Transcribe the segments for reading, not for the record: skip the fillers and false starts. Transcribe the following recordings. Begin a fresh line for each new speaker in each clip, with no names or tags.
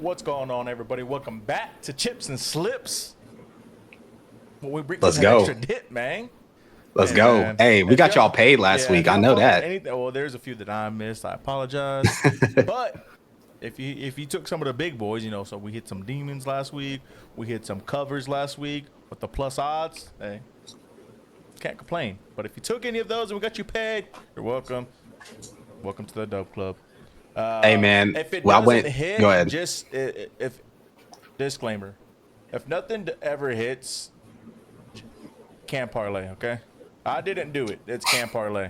What's going on, everybody? Welcome back to Chips and Slips. Well, we bring
Let's
that
go.
extra dip, man.
Let's
Hey,
go.
man.
Hey, we
If
got y'all
y'all
paid last week. I know that.
Well, there's a few that I missed. I apologize. But if you took some of the big boys, so we hit some demons last week. We hit some covers last week with the plus odds. Hey, can't complain. But if you took any of those and we got you paid, you're welcome. Welcome to the Dope Club.
Hey, man.
If it
Well,
doesn't hit,
Go ahead.
just if disclaimer, if nothing ever hits, can't parlay. Okay, I didn't do it. It's can't parlay.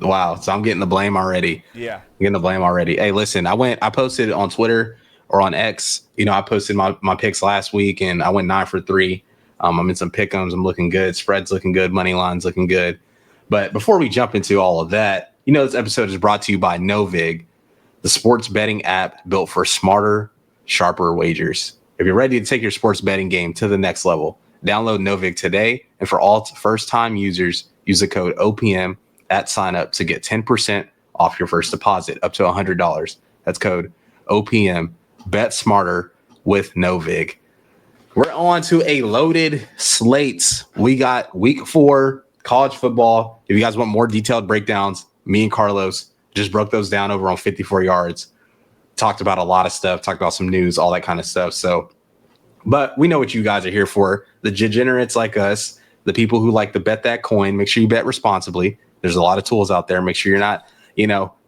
Wow. So I'm getting the blame already.
Yeah.
I'm getting the blame already. Hey, listen, I posted on Twitter or on X. I posted my picks last week and I went 9 for 3. I'm in some pick'ems. I'm looking good. Spreads looking good. Money lines looking good. But before we jump into all of that, this episode is brought to you by Novig, the sports betting app built for smarter, sharper wagers. If you're ready to take your sports betting game to the next level, download Novig today. And for all first-time users, use the code OPM at sign up to get 10% off your first deposit up to $100. That's code OPM. Bet smarter with Novig. We're on to a loaded slate. We got week 4 college football. If you guys want more detailed breakdowns, me and Carlos just broke those down over on 54 yards. Talked about a lot of stuff, talked about some news, all that kind of stuff. So, but we know what you guys are here for. The degenerates like us, the people who like to bet that coin. Make sure you bet responsibly. There's a lot of tools out there. Make sure you're not,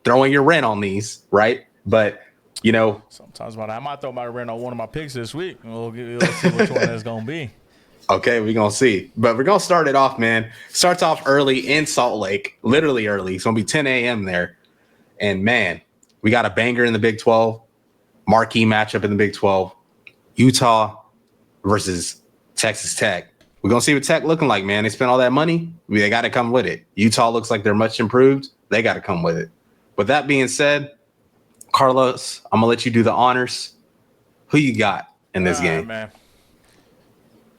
throwing your rent on these, right? But,
sometimes I might throw my rent on one of my picks this week. Let's see which one that's going to be.
Okay, we're going to see. But we're going to start it off, man. Starts off early in Salt Lake, literally early. It's going to be 10 a.m. there. And, man, we got a banger in the Big 12, marquee matchup in the Big 12, Utah versus Texas Tech. We're going to see what Tech looking like, man. They spent all that money. They got to come with it. Utah looks like they're much improved. They got to come with it. With that being said, Carlos, I'm going to let you do the honors. Who you got in this game?
Man.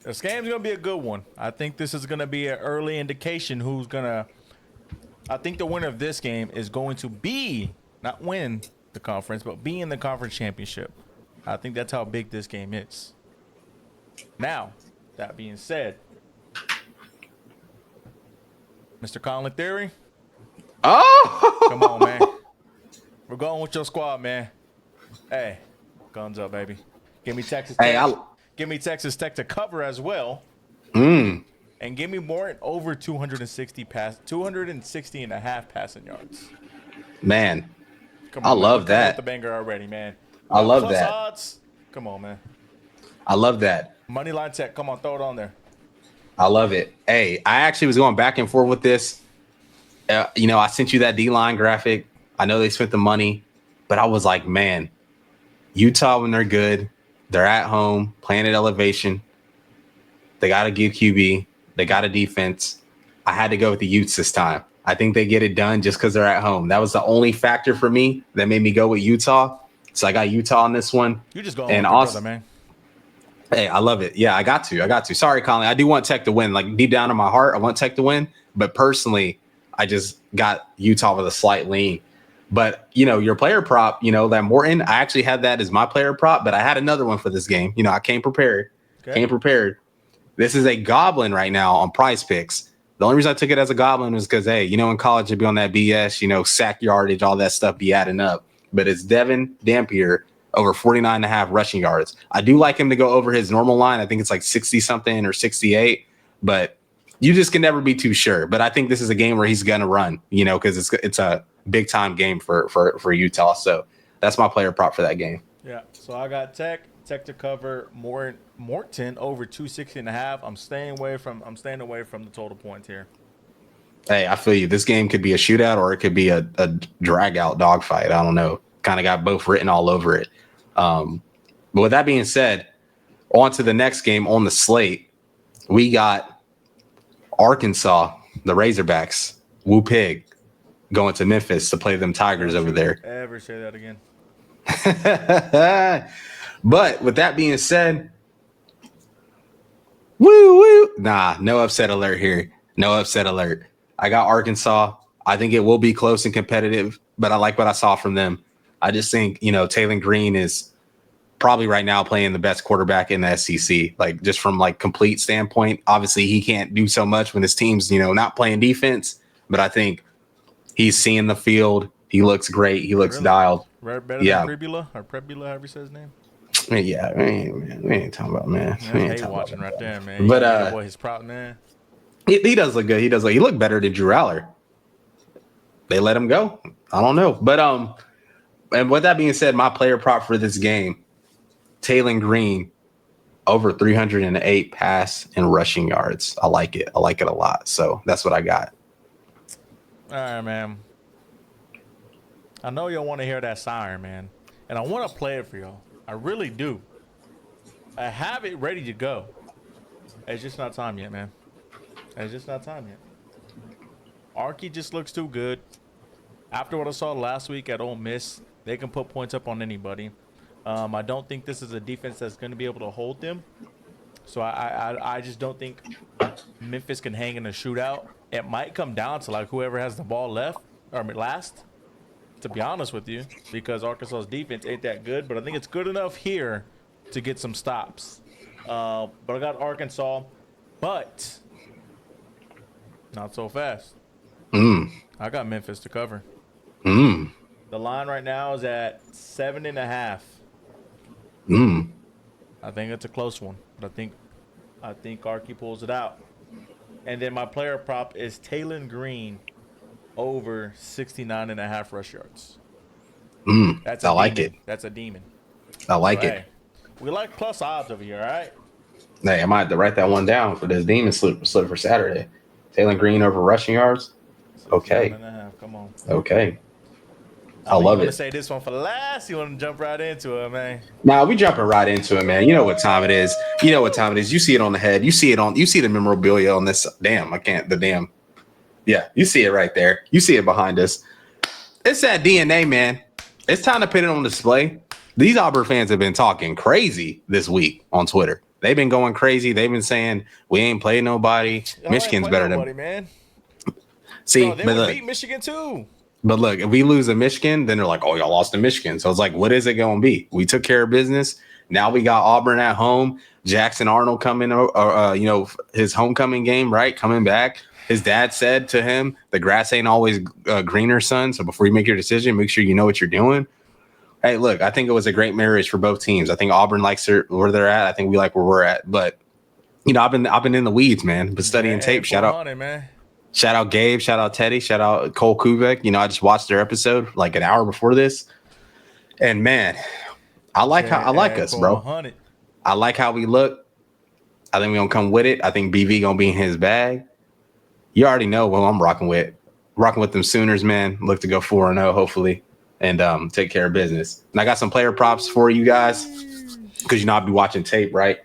This game's going to be a good one. I think this is going to be an early indication who's going to – I think the winner of this game is going to be – not win the conference, but be in the conference championship. I think that's how big this game is. Now, that being said, Mr. Conley Theory.
Oh!
Come on, man. We're going with your squad, man. Hey, guns up, baby. Give me Texas Tech. Give me Texas Tech to cover as well. And give me more over 260 and a half passing yards.
Man,
come on,
I love that.
The banger already, man.
I love
plus
that.
Odds. Come on, man.
I love that.
Moneyline Tech. Come on, throw it on there.
I love it. Hey, I actually was going back and forth with this. I sent you that D-line graphic. I know they spent the money, but I was like, man, Utah, when they're good, they're at home, playing at elevation. They got a good QB. They got a defense. I had to go with the Utes this time. I think they get it done just because they're at home. That was the only factor for me that made me go with Utah. So I got Utah on this one.
You just going with your brother, man.
Hey, I love it. Yeah, I got to. Sorry, Colin. I do want Tech to win. Like deep down in my heart, I want Tech to win. But personally, I just got Utah with a slight lean. But, your player prop, that Morton, I actually had that as my player prop, but I had another one for this game. I came prepared. This is a goblin right now on Prize Picks. The only reason I took it as a goblin was because, hey, in college, you'd be on that BS, sack yardage, all that stuff be adding up. But it's Devin Dampier over 49.5 rushing yards. I do like him to go over his normal line. I think it's like 60-something or 68. But you just can never be too sure. But I think this is a game where he's going to run, because it's a big-time game for Utah. So that's my player prop for that game.
Yeah, so I got Tech to cover Morton over 260.5. I'm staying away from the total points here.
Hey, I feel you. This game could be a shootout or it could be a drag-out dogfight. I don't know. Kind of got both written all over it. But with that being said, on to the next game on the slate. We got Arkansas, the Razorbacks, Woo Pig, going to Memphis to play them Tigers over there.
Ever say that again?
But with that being said, woo. Nah, no upset alert here. No upset alert. I got Arkansas. I think it will be close and competitive, but I like what I saw from them. I just think, Taylor Green is probably right now playing the best quarterback in the SEC. Like just from like complete standpoint, obviously he can't do so much when his team's, not playing defense, but I think he's seeing the field. He looks great. He looks dialed.
Better than
Yeah.
Prebula or Prebula, however you say his name.
Yeah, we ain't talking about, man.
That's
We ain't
hate
talking
watching
about
right
that.
there, man.
But
That boy, his prop, man.
he does look good. He looked better than Drew Aller. They let him go. I don't know. But and with that being said, my player prop for this game, Taylor Green, over 308 pass and rushing yards. I like it. I like it a lot. So that's what I got.
All right, man. I know y'all want to hear that siren, man. And I want to play it for y'all. I really do. I have it ready to go. It's just not time yet, man. It's just not time yet. Arky just looks too good. After what I saw last week at Ole Miss, they can put points up on anybody. I don't think this is a defense that's going to be able to hold them. So I just don't think Memphis can hang in a shootout. It might come down to like whoever has the ball last, to be honest with you, because Arkansas's defense ain't that good. But I think it's good enough here to get some stops. But I got Arkansas, but not so fast. I got Memphis to cover. The line right now is at 7.5. I think it's a close one, but I think Arky pulls it out. And then my player prop is Taylor Green over 69.5 rush yards. That's a
I like
demon.
it.
That's a demon.
I like
So,
it.
hey, we like plus odds over here, all right?
Hey, I might have to write that one down for this demon slip for Saturday. Taylor Green over rushing yards. Okay.
69.5. Come on.
Okay. I
You
love
want to
it.
say this one for last? You want to jump right into it, man?
Now we jumping right into it, man. You know what time it is. You see it on the head. You see the memorabilia on this. Damn, I can't. Yeah, you see it right there. You see it behind us. It's that DNA, man. It's time to put it on display. These Auburn fans have been talking crazy this week on Twitter. They've been going crazy. They've been saying we ain't played nobody. Michigan's better than.
Man.
See,
Bro, they
but
would
look,
beat Michigan too.
But look, if we lose to Michigan, then they're like, oh, y'all lost to Michigan. So it's like, what is it going to be? We took care of business. Now we got Auburn at home. Jackson Arnold coming, his homecoming game, right? Coming back. His dad said to him, the grass ain't always greener, son. So before you make your decision, make sure you know what you're doing. Hey, look, I think it was a great marriage for both teams. I think Auburn likes where they're at. I think we like where we're at. But, I've been in the weeds, man. Been studying tape. Shout out.
Man.
Shout out Gabe, shout out Teddy, shout out Cole Kubek. I just watched their episode like an hour before this. And man, I like us, bro.
100.
I like how we look. I think we're gonna come with it. I think BV gonna be in his bag. You already know what I'm rocking with. Rocking with them Sooners, man. Look to go 4-0, hopefully, and take care of business. And I got some player props for you guys. Because I'll be watching tape, right?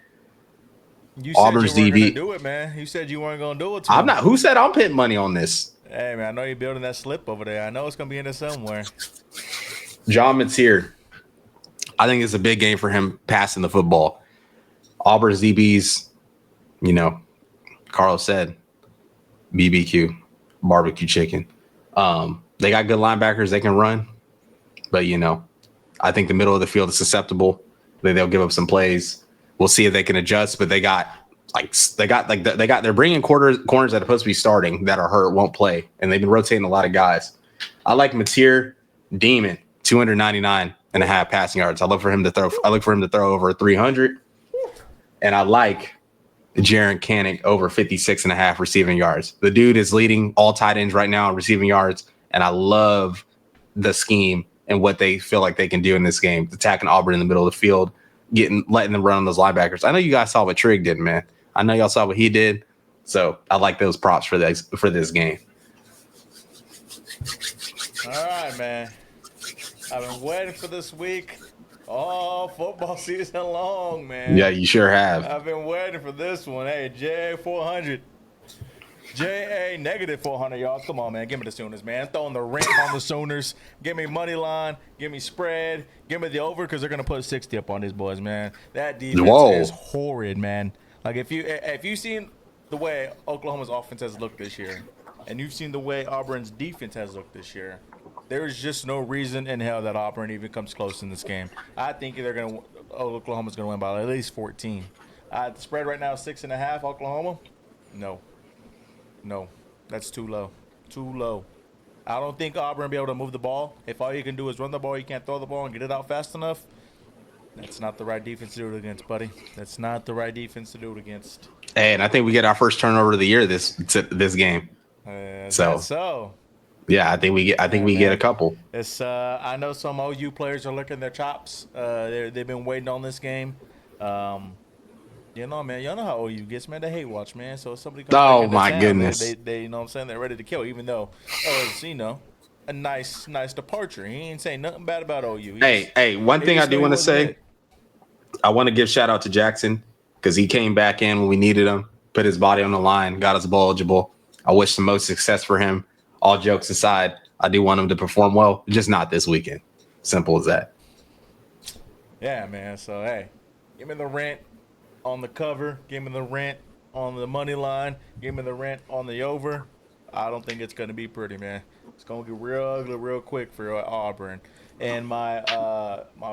You
Auburn's
said you weren't
DB.
gonna do it, man. You said you weren't gonna do it.
I'm not. Who said I'm putting money on this?
Hey, man, I know you're building that slip over there. I know it's gonna be in there somewhere.
John Mateer. I think it's a big game for him passing the football. Auburn's DBs, Carlos said, BBQ, barbecue chicken. They got good linebackers. They can run, but I think the middle of the field is susceptible. They'll give up some plays. We'll see if they can adjust, but they're bringing corners that are supposed to be starting that are hurt, won't play, and they've been rotating a lot of guys. I like Mateer, Demon, 299.5 passing yards. I look for him to throw over 300, and I like Jaron Cannick over 56.5 receiving yards. The dude is leading all tight ends right now in receiving yards, and I love the scheme and what they feel like they can do in this game, attacking Auburn in the middle of the field. Letting them run on those linebackers. I know you guys saw what Trigg did, man. I know y'all saw what he did. So I like those props for this game.
All right, man. I've been waiting for this week all football season long, man.
Yeah, you sure have.
I've been waiting for this one. Hey, JA400. JA negative 400 yards. Come on, man. Give me the Sooners, man. Throwing the rent on the Sooners. Give me money line. Give me spread. Give me the over because they're gonna put 60 up on these boys, man. That defense is horrid, man. Like if you've seen the way Oklahoma's offense has looked this year, and you've seen the way Auburn's defense has looked this year, there is just no reason in hell that Auburn even comes close in this game. I think they're gonna Oklahoma's going to win by at least 14. The spread right now is 6.5. Oklahoma. No, that's too low. Too low. I don't think Auburn will be able to move the ball. If all you can do is run the ball, you can't throw the ball and get it out fast enough. That's not the right defense to do it against, buddy. That's not the right defense to do it against.
Hey, and I think we get our first turnover of the year this game.
So
yeah, I think we get a couple.
It's I know some OU players are licking their chops. They've been waiting on this game. You know, man, y'all know how OU gets, man. They hate watch, man. So if somebody comes back into
my
town,
goodness,
they you know what I'm saying, they're ready to kill. Even though, it's, you know, a nice departure. He ain't saying nothing bad about OU.
Hey, one thing I do want to say, I want to give shout out to Jackson because he came back in when we needed him, put his body on the line, got us bowl eligible. I wish the most success for him. All jokes aside, I do want him to perform well, just not this weekend. Simple as that.
Yeah, man. So, hey, give me the rent on the cover. Give me the rent on the money line. Give me the rent on the over. I don't think it's going to be pretty, man. It's going to get real ugly real quick for Auburn. And my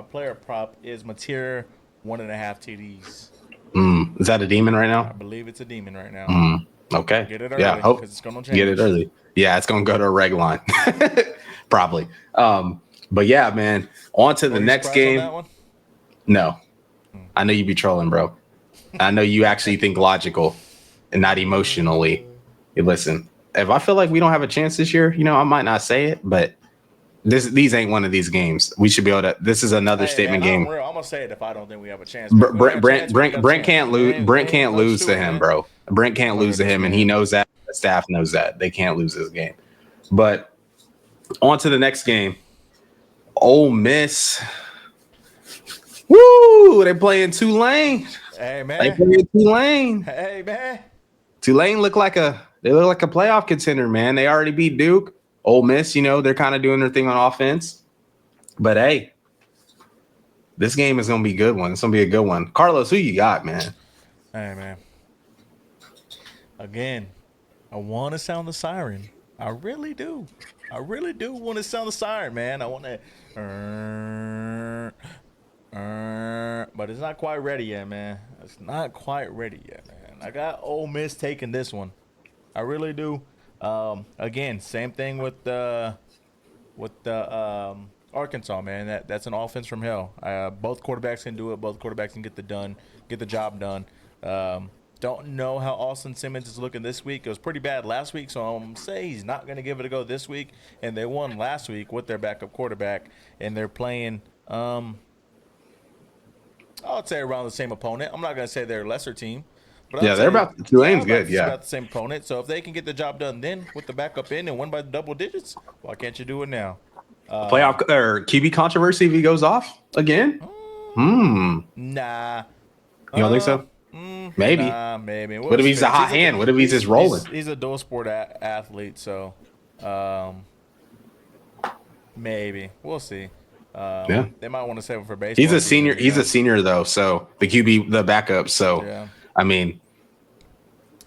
player prop is Notre 1.5 TDs.
Is that a demon right now?
I believe it's a demon right now.
Okay.
Get it early.
Yeah, hope
it's going to change.
Get it early. Yeah, it's going to go to a reg line. Probably. But yeah, man, on to the next game.
On that one?
No. I know you be trolling, bro. I know you actually think logical and not emotionally. Hey, listen, if I feel like we don't have a chance this year, I might not say it, but these ain't one of these games. We should be able to. This is another statement game.
I'm gonna say it if I don't think we have a chance.
Brent can't lose. Brent can't lose to him, bro. Brent can't lose to him, and he knows that. The staff knows that they can't lose this game. But on to the next game. Ole Miss. Woo! They playing Tulane.
Hey man.
They playing Tulane.
Hey man.
Tulane look like a playoff contender, man. They already beat Duke. Ole Miss, they're kind of doing their thing on offense. But hey, this game is gonna be a good one. It's gonna be a good one. Carlos, who you got, man?
Hey man. Again, I want to sound the siren. I really do. I really do want to sound the siren, man. I want to. But it's not quite ready yet, man. It's not quite ready yet, man. I got Ole Miss taking this one. I really do. Again, same thing with the Arkansas, man. That's an offense from hell. Both quarterbacks can do it. Both quarterbacks can get the job done. Don't know how Austin Simmons is looking this week. It was pretty bad last week, so I'm gonna say he's not gonna give it a go this week. And they won last week with their backup quarterback, and they're playing. I would say around the same opponent. I'm not gonna say they're a lesser team. But
yeah, they're about Tulane's good. Yeah,
about the same opponent. So if they can get the job done then with the backup in and win by double digits, why can't you do it now?
Playoff or QB controversy if he goes off again?
Nah.
You don't think so? Maybe.
Nah, maybe.
What if he's a hot hand? What if he's just rolling?
He's a dual sport athlete, so maybe we'll see.
Yeah,
they might want to save him for baseball.
He's a senior. He's a senior though, so the QB, the backup. So
yeah.
I mean,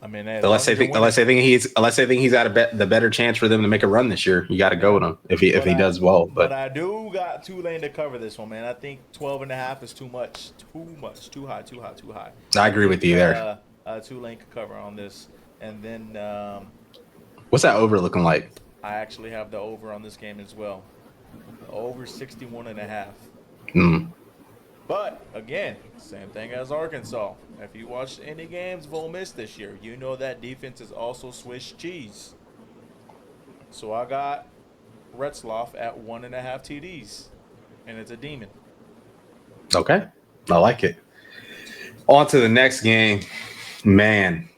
unless they think he's got the better chance for them to make a run this year, you got to go with him if he does well. But
I do got Tulane to cover this one, man. I think 12.5 is too much, too high.
I agree with you there.
Tulane could cover on this, and then
what's that over looking like?
I actually have the over on this game as well. The over 61.5. But again, same thing as Arkansas. If you watched any games of Ole Miss this year, you know that defense is also Swiss cheese. So I got Retzloff at 1.5 TDs, and it's a demon.
Okay, I like it. On to the next game, man.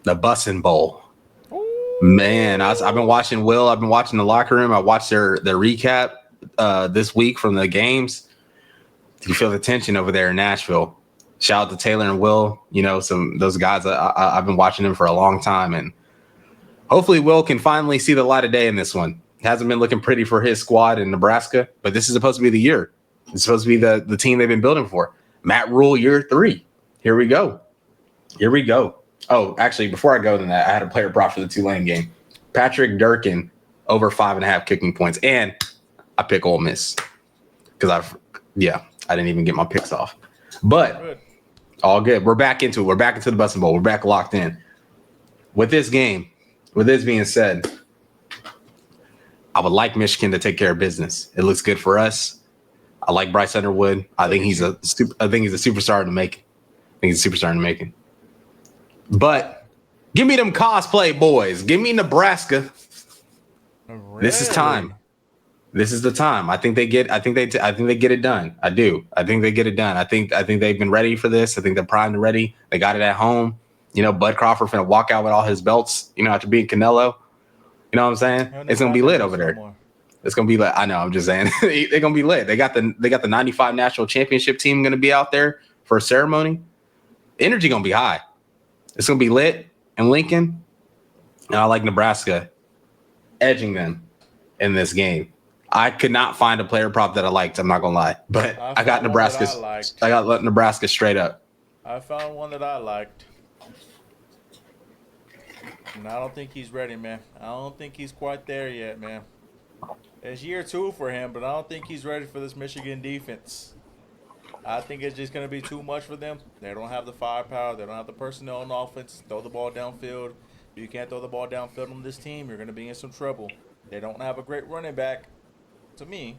The Bussin' Bowl.
Ooh.
Man, I've been watching Will. I've been watching the locker room. I watched their recap this week from the games. You feel the tension over there in Nashville. Shout out to Taylor and Will. Those guys. I've been watching them for a long time, and hopefully Will can finally see the light of day in this one. Hasn't been looking pretty for his squad in Nebraska, but this is supposed to be the year. It's supposed to be the team they've been building for. Matt Rule year 3. Here we go. Oh, actually, before I go to that, I had a player prop for the Tulane game. Patrick Durkin over 5.5 kicking points, and I pick Ole Miss because I didn't even get my picks off.
All
But
good.
all good. We're back into it. We're back into the Bussin' Bowl. We're back locked in. With this game, with this being said, I would like Michigan to take care of business. It looks good for us. I like Bryce Underwood. I think he's a superstar in the making. I think he's a superstar in the making. But give me them cosplay boys. Give me Nebraska.
Really?
This is time. This is the time. I think they get it done. I do. I think they get it done. I think they've been ready for this. I think they're primed and ready. They got it at home. You know, Bud Crawford finna walk out with all his belts, you know, after beating Canelo. You know what I'm saying? It's gonna be lit over there. It's gonna be lit. I know, I'm just saying they're gonna be lit. They got the 95 national championship team gonna be out there for a ceremony. Energy gonna be high. It's gonna be lit in Lincoln. And I like Nebraska edging them in this game. I could not find a player prop that I liked. I'm not gonna lie, but I got Nebraska. I got Nebraska straight up.
I found one that I liked, and I don't think he's ready, man. I don't think he's quite there yet, man. It's year 2 for him, but I don't think he's ready for this Michigan defense. I think it's just going to be too much for them. They don't have the firepower. They don't have the personnel on offense. Throw the ball downfield. If you can't throw the ball downfield on this team, you're going to be in some trouble. They don't have a great running back. To me,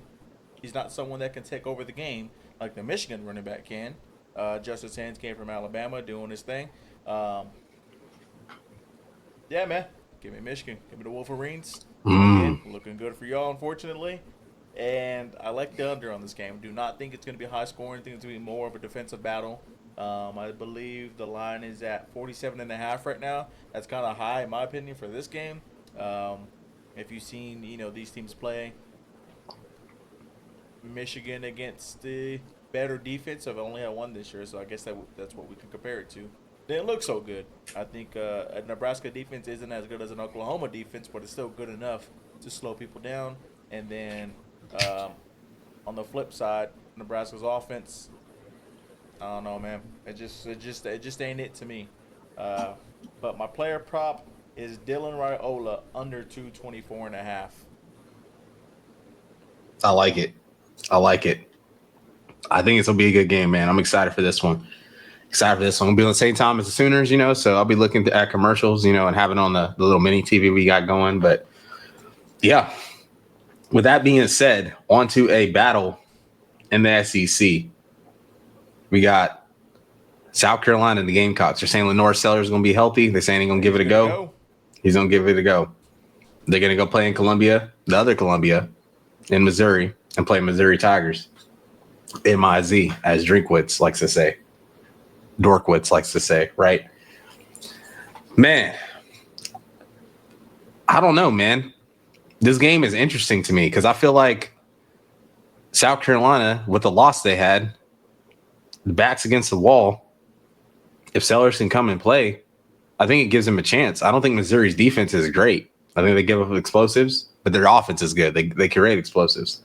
he's not someone that can take over the game like the Michigan running back can. Justice Haynes came from Alabama doing his thing. Yeah, man. Give me Michigan. Give me the Wolverines. Again, looking good for y'all, unfortunately. And I like the under on this game. Do not think it's going to be high scoring. I think it's going to be more of a defensive battle. I believe the line is at 47.5 right now. That's kind of high, in my opinion, for this game. If you've seen, these teams play, Michigan against the better defense. I've only had one this year, so I guess that's what we can compare it to. They didn't look so good. I think a Nebraska defense isn't as good as an Oklahoma defense, but it's still good enough to slow people down. And then on the flip side, Nebraska's offense, I don't know, man. It just ain't it to me. But my player prop is Dylan Raiola under 224.5.
I like it. I think it's gonna be a good game, man. I'm excited for this one. I'll be on the same time as the Sooners, so I'll be looking at commercials, and having on the little mini TV we got going. But yeah, with that being said, on to a battle in the SEC. We got South Carolina and the Gamecocks. They're saying Lenore Sellers is going to be healthy. They're saying he's going to give it a go. He's going to give it a go. They're going to go play in Columbia, the other Columbia, in Missouri, and play Missouri Tigers. M-I-Z, as Drinkwitz likes to say. Dorkwitz likes to say, right? Man, I don't know, man. This game is interesting to me because I feel like South Carolina, with the loss they had, the back's against the wall. If Sellers can come and play, I think it gives them a chance. I don't think Missouri's defense is great. I think they give up explosives, but their offense is good. They create explosives.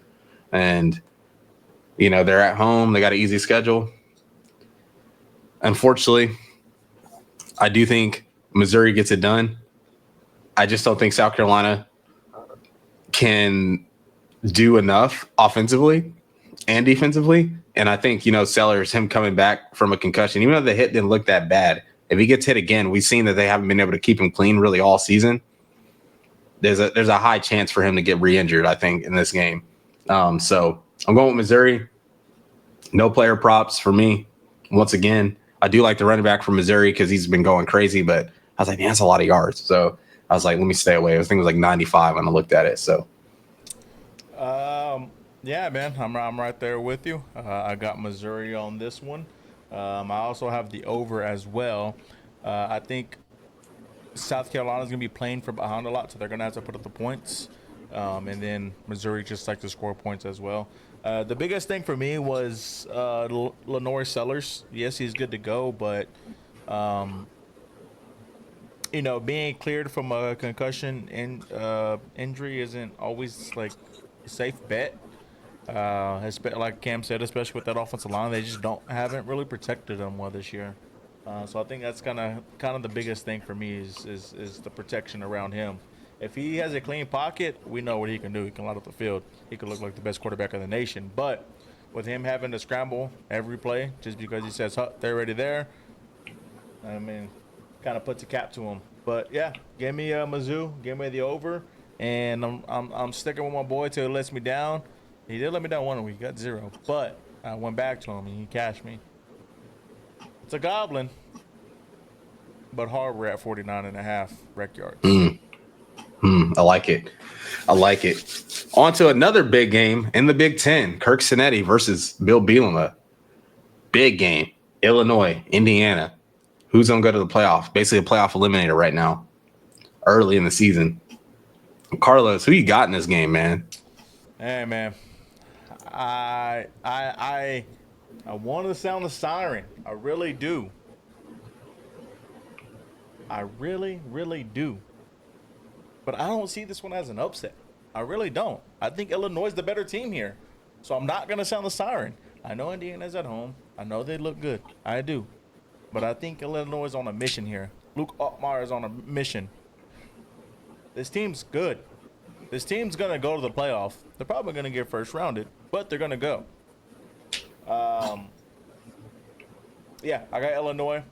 And, they're at home. They got an easy schedule. Unfortunately, I do think Missouri gets it done. I just don't think South Carolina can do enough offensively and defensively. And I think, Sellers, him coming back from a concussion, even though the hit didn't look that bad, if he gets hit again, we've seen that they haven't been able to keep him clean really all season. There's a high chance for him to get re-injured, I think, in this game. So I'm going with Missouri. No player props for me. Once again, I do like the running back from Missouri because he's been going crazy, but I was like, man, that's a lot of yards. So I was like, let me stay away. I think it was like 95 when I looked at it. So,
yeah, man, I'm right there with you. I got Missouri on this one. I also have the over as well. I think South Carolina's going to be playing from behind a lot, so they're going to have to put up the points. And then Missouri just like to score points as well. The biggest thing for me was Lenore Sellers. Yes, he's good to go, but being cleared from a concussion injury isn't always like a safe bet. Like Cam said, especially with that offensive line, they just haven't really protected him well this year. So I think that's kind of the biggest thing for me is the protection around him. If he has a clean pocket, we know what he can do. He can light up the field. He could look like the best quarterback in the nation. But with him having to scramble every play just because he says, huh, they're already there. I mean, kind of puts a cap to him. But yeah, give me Mizzou, give me the over, and I'm sticking with my boy till he lets me down. He did let me down 1 week, got 0, but I went back to him and he cashed me. It's a goblin, but Harbor at 49.5 rec yards.
I like it. I like it. On to another big game in the Big Ten. Kirk Cinetti versus Bill Bielema. Big game. Illinois, Indiana. Who's going to go to the playoff? Basically a playoff eliminator right now. Early in the season. Carlos, who you got in this game, man?
Hey, man. I want to sound the siren. I really do. I really, really do. But I don't see this one as an upset. I really don't. I think Illinois is the better team here. So I'm not going to sound the siren. I know Indiana's at home. I know they look good. I do. But I think Illinois is on a mission here. Luke Altmaier is on a mission. This team's good. This team's going to go to the playoff. They're probably going to get first rounded, but they're going to go. Yeah, I got Illinois.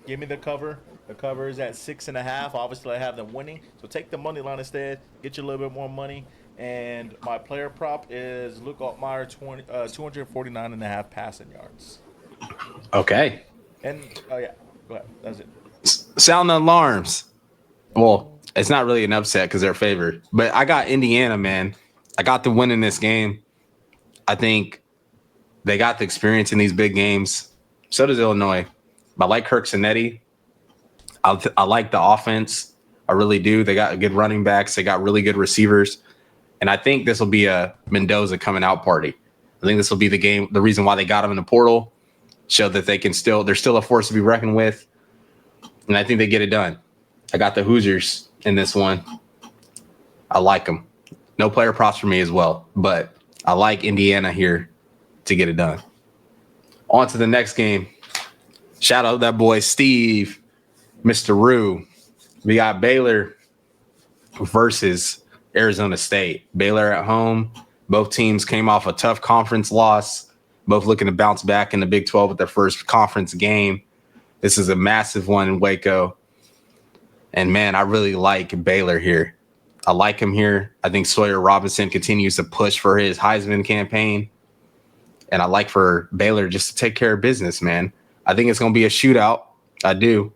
Give me the cover. The cover is at 6.5. Obviously, I have them winning. So take the money line instead. Get you a little bit more money. And my player prop is Luke Altmaier, 249.5 passing yards.
Okay.
And, oh, yeah. Go ahead. That's it.
Sound the alarms. Well, it's not really an upset because they're favored. But I got Indiana, man. I got the win in this game. I think they got the experience in these big games. So does Illinois. But I like Kirk Cinetti. I like the offense. I really do. They got good running backs. They got really good receivers. And I think this will be a Mendoza coming out party. I think this will be the game, the reason why they got him in the portal, show that they're still a force to be reckoned with. And I think they get it done. I got the Hoosiers in this one. I like them. No player props for me as well, but I like Indiana here to get it done. On to the next game. Shout out that boy Steve, Mr. Rue. We got Baylor versus Arizona State. Baylor at home. Both teams came off a tough conference loss. Both looking to bounce back in the Big 12 with their first conference game. This is a massive one in Waco. And, man, I really like Baylor here. I like him here. I think Sawyer Robinson continues to push for his Heisman campaign. And I like for Baylor just to take care of business, man. I think it's going to be a shootout. I do.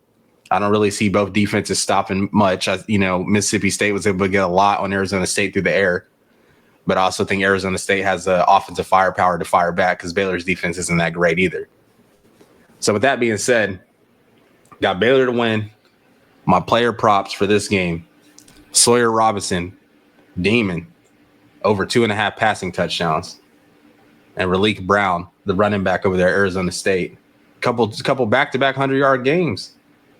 I don't really see both defenses stopping much. Mississippi State was able to get a lot on Arizona State through the air. But I also think Arizona State has the offensive firepower to fire back because Baylor's defense isn't that great either. So with that being said, got Baylor to win. My player props for this game, Sawyer Robinson, Demon, over 2.5 passing touchdowns. And Raleek Brown, the running back over there, Arizona State. Couple back-to-back 100-yard games,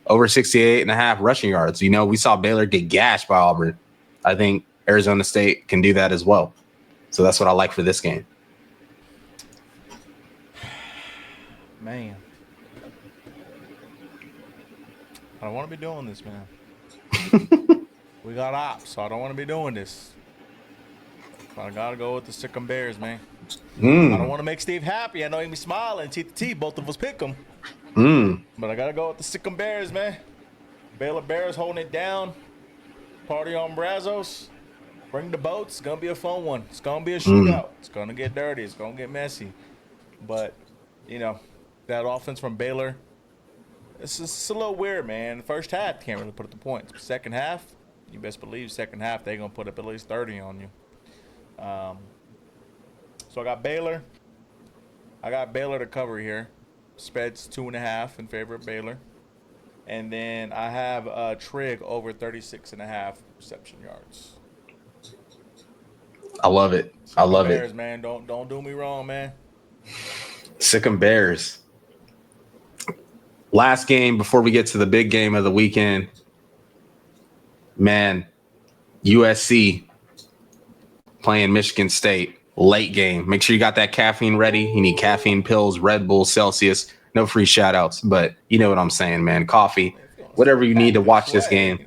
over 68.5 rushing yards. We saw Baylor get gashed by Auburn. I think Arizona State can do that as well. So that's what I like for this game.
Man. I don't want to be doing this, man. We got ops, so I don't want to be doing this. But I got to go with the Sick'em Bears, man. I don't want to make Steve happy. I know he be smiling. T, both of us pick him. But I got to go with the Sick'em Bears, man. Baylor Bears holding it down. Party on Brazos. Bring the boats. It's going to be a fun one. It's going to be a shootout. It's going to get dirty. It's going to get messy. But, that offense from Baylor, it's a little weird, man. First half, can't really put up the points. Second half, you best believe second half they're going to put up at least 30 on you. So I got Baylor. I got Baylor to cover here. Spread's 2.5 in favor of Baylor. And then I have Trig over 36.5 reception yards.
I love it. I love
Bears,
it.
Man, don't do me wrong, man.
Sick'em Bears. Last game before we get to the big game of the weekend. Man, USC playing Michigan State. Late game. Make sure you got that caffeine ready. You need caffeine pills, Red Bull, Celsius. No free shout outs, but you know what I'm saying, man. Coffee, whatever you need to watch this game.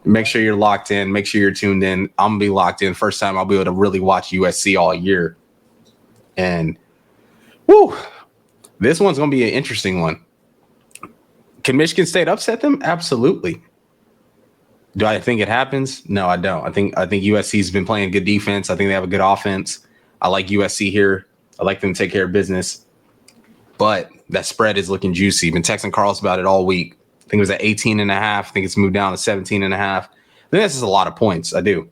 Make sure you're locked in. Make sure you're tuned in. I'm going to be locked in. First time I'll be able to really watch USC all year. And Woo! This one's going to be an interesting one. Can Michigan State upset them? Absolutely. Do I think it happens? No, I don't. I think USC's been playing good defense. I think they have a good offense. I like USC here. I like them to take care of business. But that spread is looking juicy. Been texting Carlos about it all week. I think it was at 18.5. I think it's moved down to 17.5. I think this is a lot of points. I do.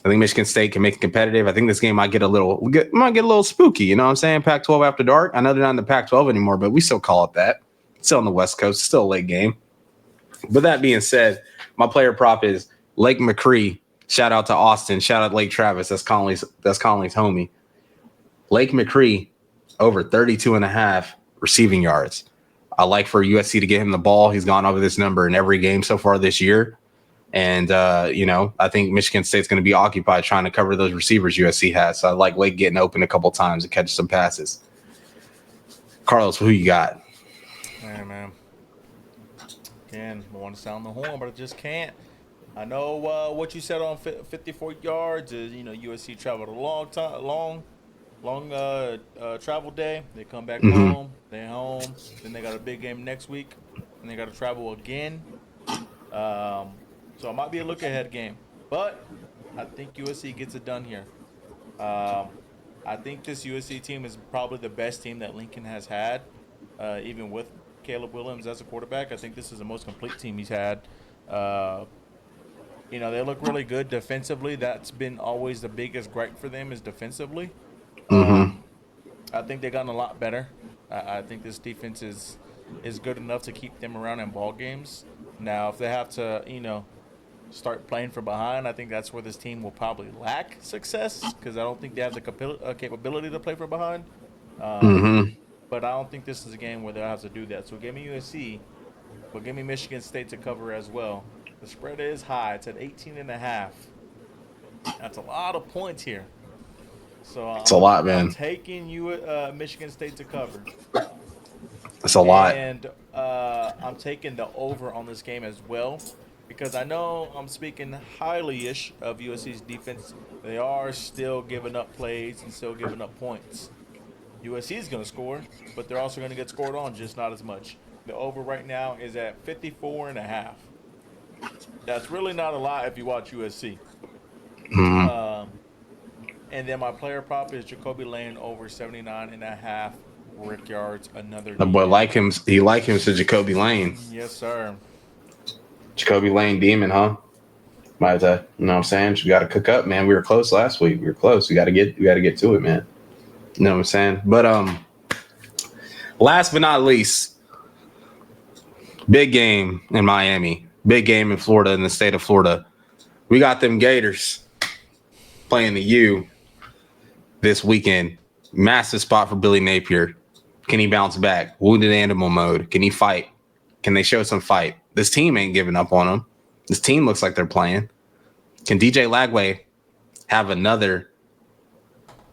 I think Michigan State can make it competitive. I think this game might get a little spooky. You know what I'm saying? Pac-12 after dark. I know they're not in the Pac-12 anymore, but we still call it that. It's still on the West Coast. Still a late game. But that being said, my player prop is Lake McCree. Shout out to Austin. Shout out Lake Travis. That's Conley's homie. Lake McCree over 32.5 receiving yards. I like for USC to get him the ball. He's gone over this number in every game so far this year. And, I think Michigan State's going to be occupied trying to cover those receivers USC has. So I like Lake getting open a couple times and catch some passes. Carlos, who you got?
Hey, man. Again, I want to sound the horn, but I just can't. I know what you said on 54 yards is, USC traveled a long travel day. They come back home. They're home. Then they got a big game next week, and they got to travel again. So it might be a look-ahead game, but I think USC gets it done here. I think this USC team is probably the best team that Lincoln has had, even with Caleb Williams as a quarterback. I think this is the most complete team he's had. They look really good defensively. That's been always the biggest gripe for them is defensively. I think they've gotten a lot better. I think this defense is good enough to keep them around in ball games. Now, if they have to, start playing from behind, I think that's where this team will probably lack success because I don't think they have the capability to play from behind. But I don't think this is a game where they'll have to do that. So give me USC, but give me Michigan State to cover as well. The spread is high. It's at 18.5. That's a lot of points here. So
It's a lot, man.
I'm taking Michigan State to cover.
That's a lot.
And I'm taking the over on this game as well because I know I'm speaking highly-ish of USC's defense. They are still giving up plays and still giving up points. USC is going to score, but they're also going to get scored on, just not as much. The over right now is at 54.5. That's really not a lot if you watch USC. And then my player prop is Jacoby Lane over 79.5 brick yards. Another.
The boy like him. He like him to Jacoby Lane.
Yes, sir.
Jacoby Lane demon, huh? Might have to, you know what I'm saying? You got to cook up, man. We were close last week. We were close. We got to get to it, man. You know what I'm saying? But last but not least, big game in Miami, big game in Florida, in the state of Florida. We got them Gators playing the U this weekend. Massive spot for Billy Napier. Can he bounce back? Wounded animal mode. Can he fight? Can they show some fight? This team ain't giving up on him. This team looks like they're playing. Can DJ Lagway have another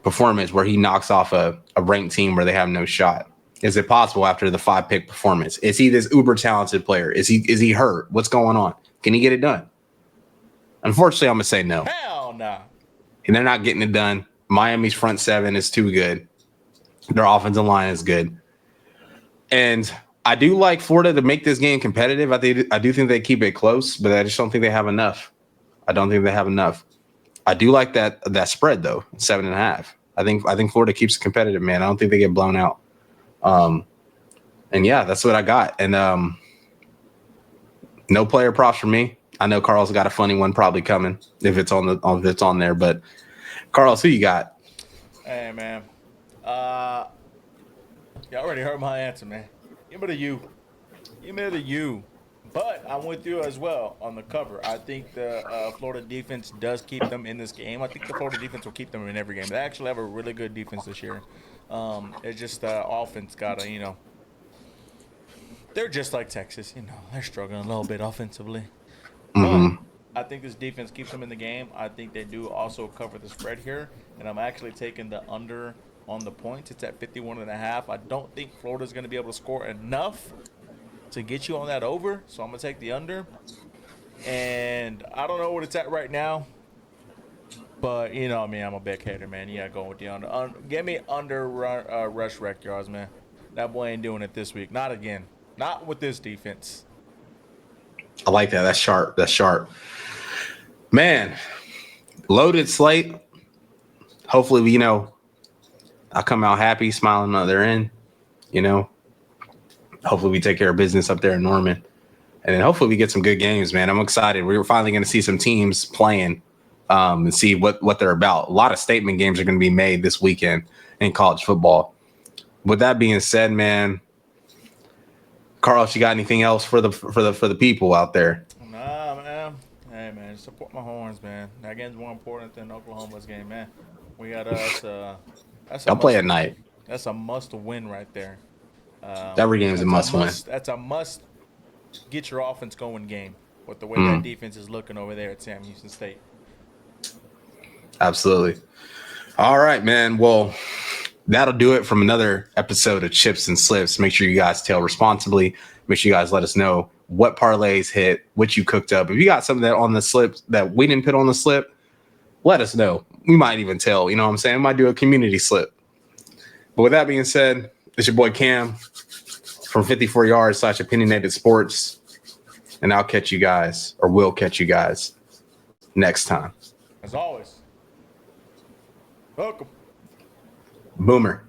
performance where he knocks off a ranked team where they have no shot? Is it possible after the 5-pick performance? Is he this uber talented player? Is he hurt? What's going on? Can he get it done? Unfortunately, I'm gonna say no.
Hell no.
And they're not getting it done. Miami's front seven is too good. Their offensive line is good. And I do like Florida to make this game competitive. I do think they keep it close, but I just don't think they have enough. I don't think they have enough. I do like that spread though, 7.5. I think Florida keeps it competitive, man. I don't think they get blown out. And yeah, that's what I got. And no player props for me. I know Carl's got a funny one probably coming if it's on there. But Carlos, who you got?
Hey man, you already heard my answer, man. Give me the U. Give me the U. But I'm with you as well on the cover. I think the Florida defense does keep them in this game. I think the Florida defense will keep them in every game. They actually have a really good defense this year. It's just offense got to, they're just like Texas. They're struggling a little bit offensively. But I think this defense keeps them in the game. I think they do also cover the spread here. And I'm actually taking the under on the points. It's at 51.5. I don't think Florida's going to be able to score enough to get you on that over. So I'm going to take the under. And I don't know what it's at right now. But you know me, I'm a big hater, man. You gotta go with the under. Get me under rush rec yards, man. That boy ain't doing it this week. Not again. Not with this defense.
I like that. That's sharp. That's sharp. Man, loaded slate. Hopefully, I come out happy, smiling on the other end. Hopefully we take care of business up there in Norman. And then hopefully we get some good games, man. I'm excited. We're finally going to see some teams playing and see what they're about. A lot of statement games are going to be made this weekend in college football. With that being said, man, Carlos, you got anything else for the people out there?
Nah, man. Hey, man, support my horns, man. That game's more important than Oklahoma's game, man. We got us.
I'll play at night.
That's a must win right there.
Every game is a must win.
That's a must get your offense going game with the way that defense is looking over there at Sam Houston State.
Absolutely. All right, man. Well, that'll do it from another episode of Chips and Slips. Make sure you guys tail responsibly. Make sure you guys let us know what parlays hit, what you cooked up. If you got something that on the slip that we didn't put on the slip, let us know. We might even tell, you know what I'm saying? We might do a community slip. But with that being said, it's your boy Cam from 54 yards / Opinionated Sports. And I'll catch you guys, or will catch you guys next time.
As always, welcome.
Boomer.